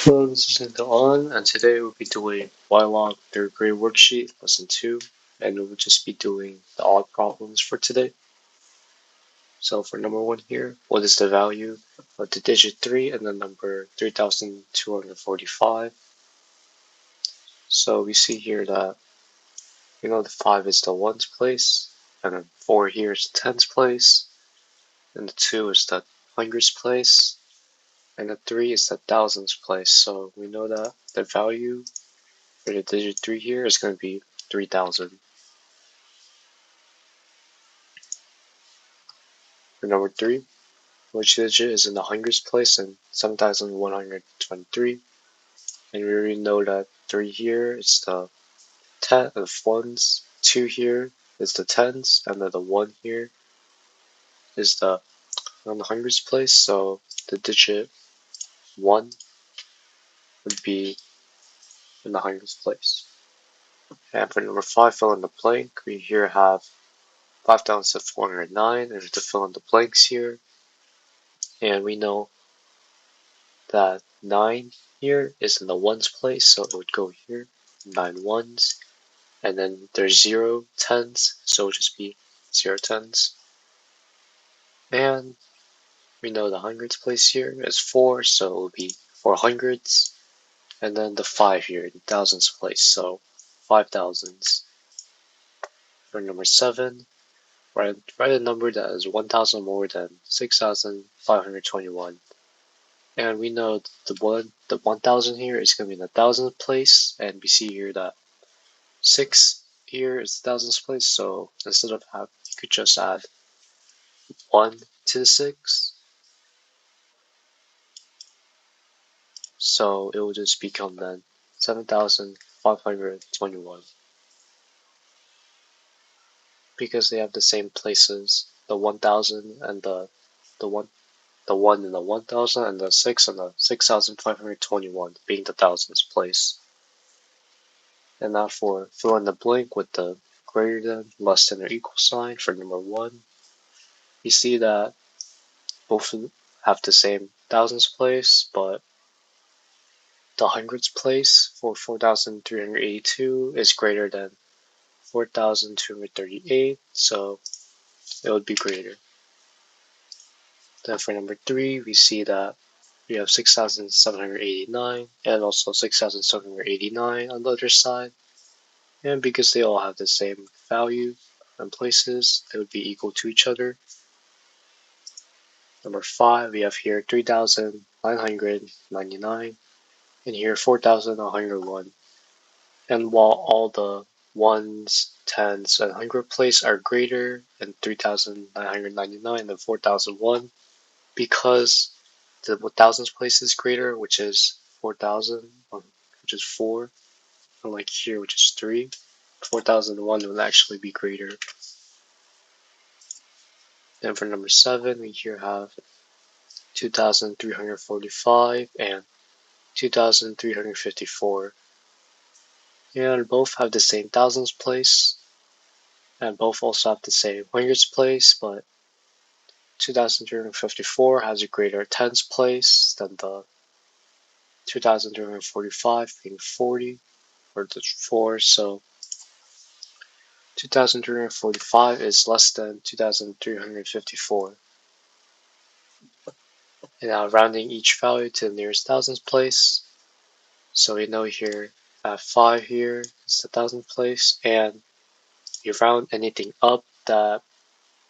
Hello, this is Nathan On, and today we'll be doing Ylog third grade worksheet, lesson 2, and we'll just be doing the odd problems for today. So for number 1 here, what is the value of the digit 3 and the number 3245? So we see here that, the 5 is the ones place, and then 4 here is the tens place, and the 2 is the hundreds place, and the 3 is the thousands place. So we know that the value for the digit 3 here is going to be 3000. For number 3, which digit is in the hundreds place in 7123? And we already know that 3 here is the ones, 2 here is the tens, and then the 1 here is the on the hundreds place, so the digit 1 would be in the hundreds place. And for number 5, fill in the blank, we here have 5409, and we have to fill in the blanks here. And we know that 9 here is in the ones place, so it would go here, 9 ones, and then there's 0 tens, so it would just be 0 tens. And we know the hundreds place here is 4, so it will be 4 hundreds, and then the 5 here, the thousands place, so 5 thousands. For number 7, write a number that is 1,000 more than 6,521. And we know the 1,000 here is going to be in the thousandth place, and we see here that 6 here is the thousandth place, so instead of half, you could just add 1 to the 6. So it will just become then 7,521. Because they have the same places, the 1,000 and the 1 in the 1,000 and the 6 and the 6,521 being the thousands place. And now for fill in the blank with the greater than, less than, or equal sign for number 1. You see that both have the same thousands place, but the hundreds place for 4,382 is greater than 4,238, so it would be greater. Then for number 3, we see that we have 6,789 and also 6,789 on the other side. And because they all have the same value and places, they would be equal to each other. Number 5, we have here 3,999 and here 4,101. And while all the ones, tens, and hundred place are greater than 3,999 than 4,001, because the thousands place is greater, which is 4,000, which is 4, unlike here, which is 3. 4,001 will actually be greater. Then for number 7, we here have 2,345 and 2,354. And both have the same thousands place, and both also have the same hundreds place, but 2,354 has a greater tens place than the 2,345 being 40, or the 4, so 2,345 is less than 2,354. And now rounding each value to the nearest thousands place. So we know here at 5 here is the thousandth place, and you round anything up that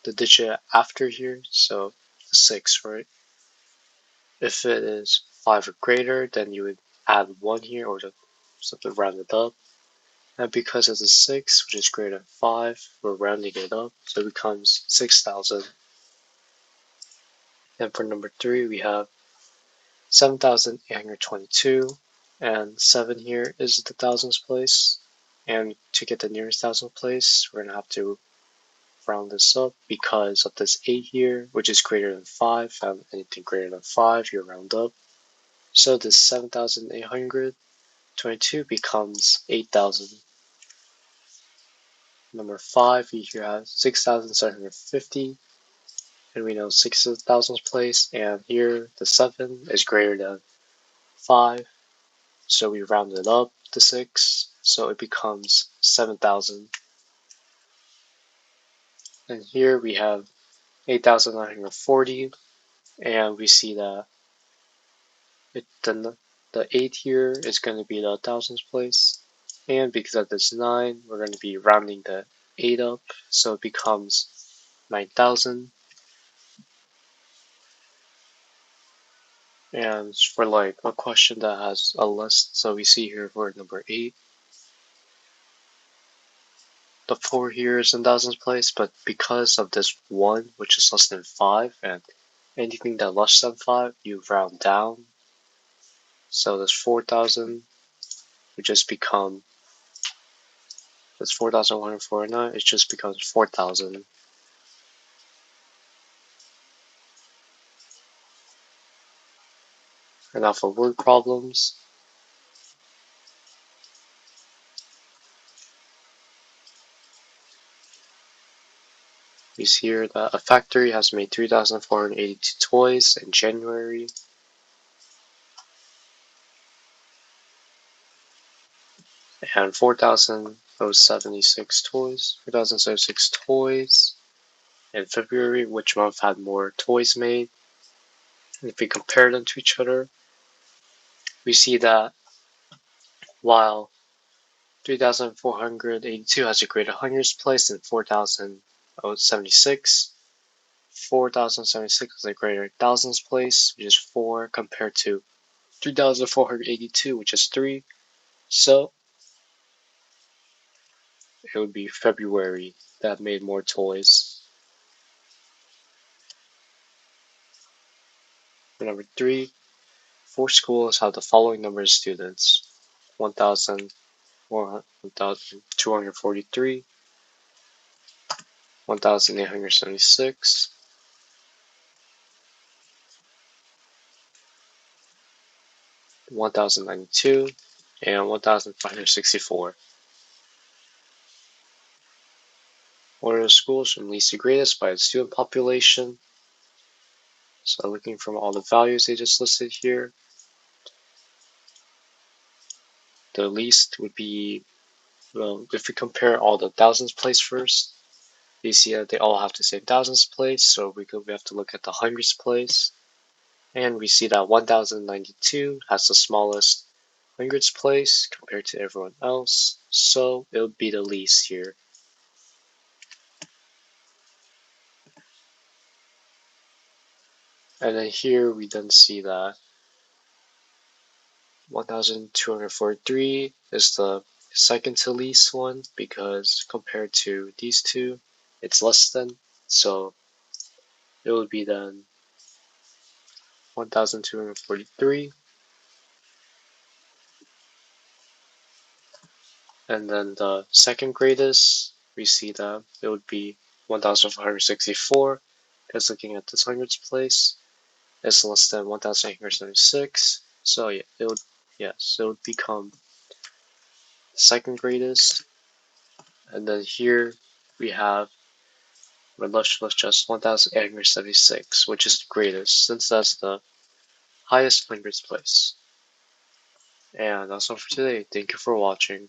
the digit after here, so the 6, right? If it is 5 or greater, then you would add 1 here or something rounded up. And because it's a 6, which is greater than 5, we're rounding it up, so it becomes 6,000. And for number 3, we have 7,822, and 7 here is the thousands place. And to get the nearest thousandth place, we're going to have to round this up because of this 8 here, which is greater than 5, and anything greater than 5, you round up. So this 7,822 becomes 8,000. Number 5, we here have 6,750, and we know 6 is the thousands place, and here the 7 is greater than 5, so we round it up to 6, so it becomes 7,000. And here we have 8,940, and we see that the 8 here is going to be the thousands place. And because of this 9, we're going to be rounding the 8 up, so it becomes 9,000. And for like a question that has a list, so we see here for number 8, the 4 here is in thousands place, but because of this 1, which is less than 5, and anything that less than 5, you round down. So this 4,000 would just become, this 4,149, it just becomes 4,000. And now for word problems, we see here that a factory has made 3,482 toys in January. And 4,076 toys. 4,076 toys in February. Which month had more toys made? And if we compare them to each other, we see that while 3,482 has a greater hundreds place than 4,076, 4,076 has a greater thousands place, which is 4, compared to 3,482, which is 3. So it would be February that made more toys. For number 3, 4 schools have the following number of students: 1,243, 1,876, 1,092, and 1,564. Order the schools from least to greatest by its student population. So looking from all the values they just listed here, the least would be, well, if we compare all the thousands place first, you see that they all have the same thousands place, so we have to look at the hundreds place. And we see that 1,092 has the smallest hundreds place compared to everyone else, so it would be the least here. And then here we then see that 1,243 is the second to least one, because compared to these two, it's less than, so it would be then 1,243. And then the second greatest, we see that it would be 1,464, because looking at this hundreds place, it's less than 1,876. So yeah, it would become the second greatest. And then here we have, let's just 1,876, which is the greatest, since that's the highest hundreds place. And that's all for today. Thank you for watching.